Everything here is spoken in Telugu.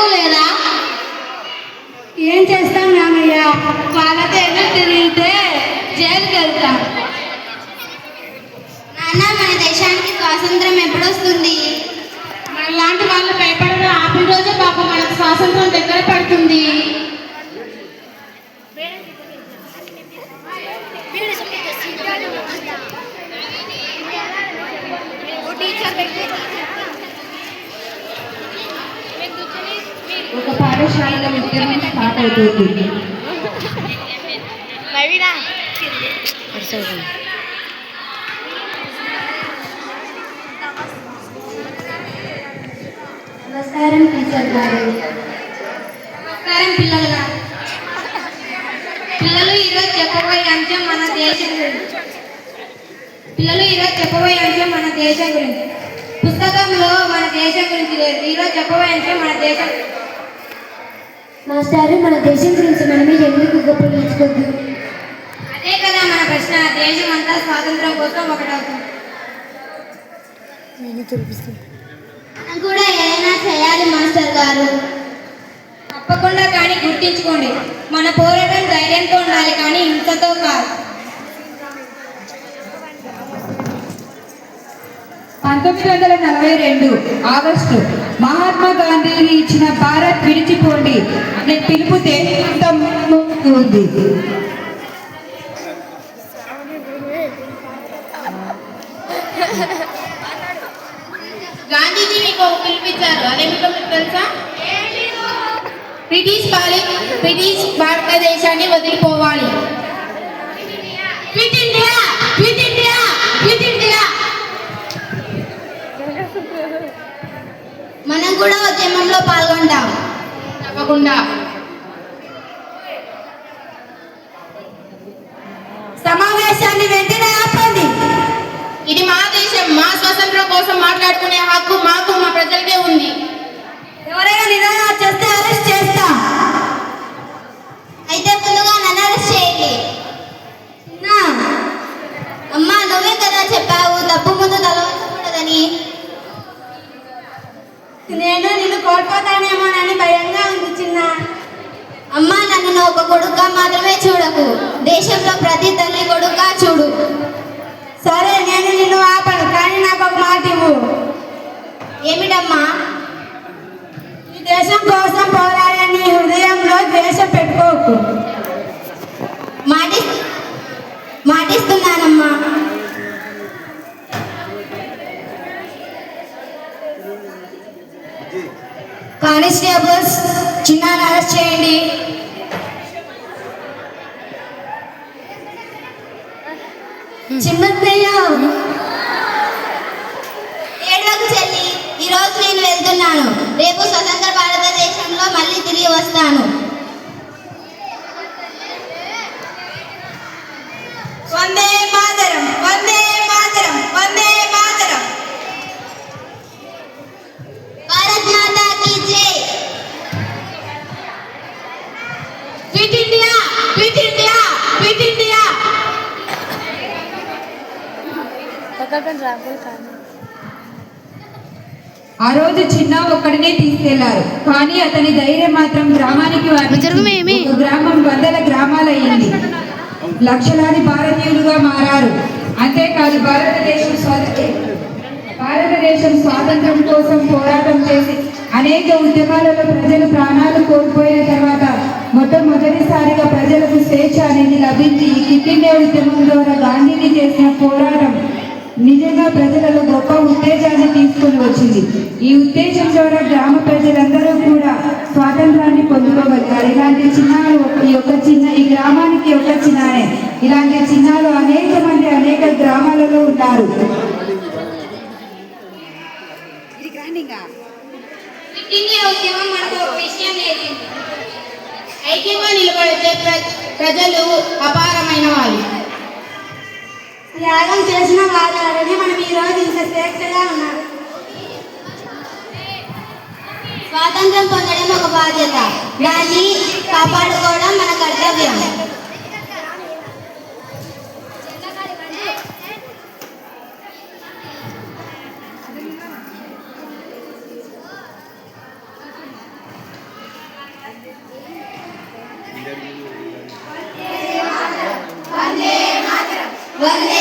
మీకు లేదా? ఏం చేస్తాం రామయ్య, వాళ్ళతో ఎదురు తిరిగితే జైలుకి వెళ్తాం. నాన్న, మన దేశానికి స్వాతంత్రం ఎప్పుడొస్తుంది? మనలాంటి వాళ్ళు భయపడగా ఆపి రోజే పాపం మనకు స్వాతంత్రం దగ్గర పడుతుంది. ఒక పాఠశాలలో ఉద్యమం స్టార్ట్ అవుతుంది. నమస్కారం టీచర్ గారు. నమస్కారం పిల్లలు గారు. పిల్లలు ఈరోజు చెప్పబోయే అంశం మన దేశం గురించి. పుస్తకంలో మన దేశం గురించి లేదు. ఈరోజు చెప్పబోయే అంశం మన దేశం. మాస్టారు, మన దేశం గురించి మనమే ఎందుకు గొప్పగించుకోద్దు? అదే కదా మన ప్రశ్న. దేశం అంతా స్వాతంత్రం కోసం ఒకటవుతుంది. మనం కూడా ఏదైనా చేయాలి మాస్టర్ గారు. తప్పకుండా, కానీ గుర్తించుకోండి, మన పోరాటం ధైర్యంతో ఉండాలి, కానీ హింసతో కాదు. 1942 ఆగస్టు మహాత్మా గాంధీ ఇచ్చిన భారత్ విడిచిపోండి అనే పిలుపు దేశం ఉంది. గాంధీజీ మీకు పిలిపించారు, అదేమిటో మీకు తెలుసా? బ్రిటిష్ భారతదేశాన్ని వదిలిపోవాలి. Quit India, quit India, quit India. మనం కూడా ఉద్యమంలో పాల్గొంటాం. తప్పకుండా. సమావేశాన్ని వెంటనే ఆపండి. ఇది మా దేశం. మా స్వాతంత్రం కోసం మాట్లాడుకునే హక్కు మాకు, మా ప్రజలకే ఉంది. ఎవరైనా నిరాదరణ చేస్తే అరెస్ట్ చేస్తాం. అయితే ముందుగా నన్ను అరెస్ట్ చేయండి. అమ్మా, నువ్వే కదా చెప్పావు తప్పు ముందు తలవంచకూడదని. నేను నిన్ను కోల్పోతానేమోనని భయంగా ఉంది చిన్న. అమ్మా, నన్ను నువ్వు ఒక కొడుకుగా మాత్రమే చూడకు, దేశంలో ప్రతి తల్లి కొడుకుగా చూడు. సరే, నేను నిన్ను ఆపను, కానీ నాకు ఒక మాట ఇవ్వు. ఏమిటమ్మా? ఈ దేశం కోసం పోరాడే నీ హృదయంలో ద్వేషం పెట్టుకోకు. మాటిస్తున్నానమ్మా. కానిస్టేబుల్స్, చిన్నాన్ని అరెస్ట్ చేయండి. చిన్నయ్య, ఏడవకు చెల్లి. ఈరోజు నేను వెళ్తున్నాను, రేపు స్వతంత్ర భారతదేశంలో మళ్ళీ తిరిగి వస్తాను. వందే మాతరం, వందే మాతరం, వందే మాతరం. భారత్ మాతా కీ జై. Quit India, quit India, quit India. ఆ రోజు చిన్న ఒక్కడినే తీసుకెళ్లారు, కానీ అతని ధైర్యం మాత్రం గ్రామానికి ఒక గ్రామం వందల గ్రామాలయ్యింది. లక్షలాది భారతీయులుగా మారారు. అంతేకాదు, భారతదేశం స్వాతంత్రం కోసం పోరాటం చేసి అనేక ఉద్యమాలలో ప్రజలు ప్రాణాలు కోల్పోయిన తర్వాత మొట్టమొదటిసారిగా ప్రజలకు స్వేచ్ఛ అనేది లభించి ఈ క్విట్ ఇండియా ఉద్యమం ద్వారా గాంధీజీ చేసిన పోరాటం నిజంగా ప్రజలలో గొప్ప ఉత్తేజాన్ని తీసుకొని వచ్చింది. ఈ ఉత్తేజం ద్వారా గ్రామ ప్రజలందరూ కూడా స్వాతంత్రాన్ని పొందుకోగలిగారు. ఇలాంటి చిన్నాలు ఈ గ్రామానికి ఒక చిన్నానే. ఇలాంటి చిన్నాలు అనేక మంది అనేక గ్రామాలలో ఉన్నారు. ఉద్యమం మనకు ఒక విషయం నేర్పింది. ఐక్యంగా నిలబడితే ప్రజలు అపారమైన వాళ్ళు. త్యాగం చేసిన వాళ్ళని మనం ఈరోజు ఇంత స్వేచ్ఛగా ఉన్నారు. స్వాతంత్రం పొందడం ఒక బాధ్యత, దాన్ని కాపాడుకోవడం మన కర్తవ్యం. వందే